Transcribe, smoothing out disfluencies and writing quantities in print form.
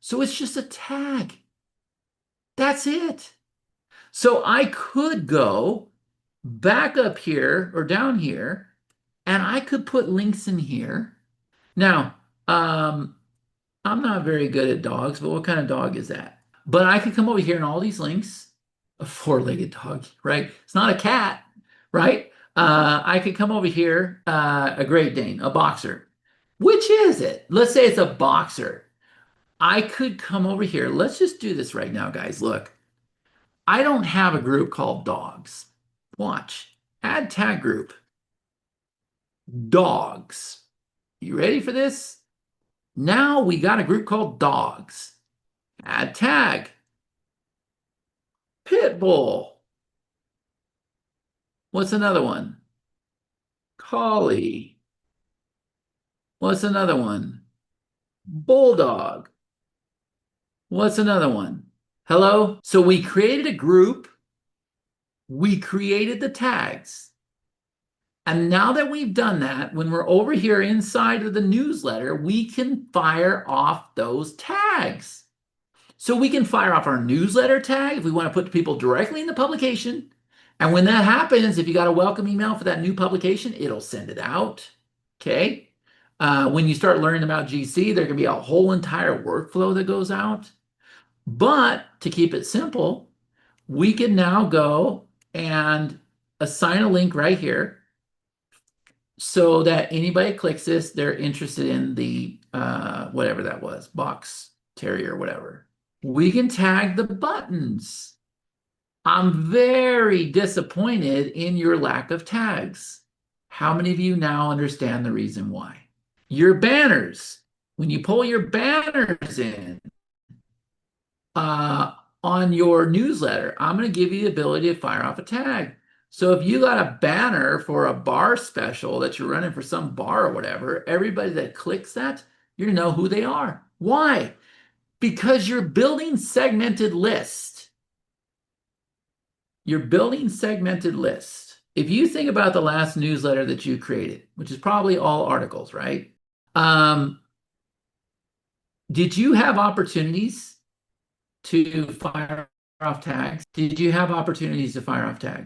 So it's just a tag. That's it. So I could go back up here or down here, and I could put links in here. Now, I'm not very good at dogs, but what kind of dog is that? But I could come over here and all these links, a four-legged dog, right? It's not a cat, right? I could come over here, a Great Dane, a boxer. Which is it? Let's say it's a boxer. I could come over here. Let's just do this right now, guys. Look, I don't have a group called dogs. Watch. Add tag group. Dogs. You ready for this? Now we got a group called dogs. Add tag. Pit bull. What's another one? Collie. What's another one? Bulldog. What's another one? Hello? So we created a group. We created the tags. And now that we've done that, when we're over here inside of the newsletter, we can fire off those tags. So we can fire off our newsletter tag if we want to put people directly in the publication. And when that happens, if you got a welcome email for that new publication, it'll send it out. Okay. When you start learning about GC, there can be a whole entire workflow that goes out. But to keep it simple, we can now go and assign a link right here so that anybody clicks this, they're interested in the whatever that was, box terrier, whatever. We can tag the buttons. I'm very disappointed in your lack of tags. How many of you now understand the reason why? Your banners. When you pull your banners in on your newsletter, I'm going to give you the ability to fire off a tag. So if you got a banner for a bar special that you're running for some bar or whatever, everybody that clicks that, you know who they are. Why? Because you're building segmented list. You're building segmented list. If you think about the last newsletter that you created, which is probably all articles, right? Did you have opportunities to fire off tags? Did you have opportunities to fire off tags?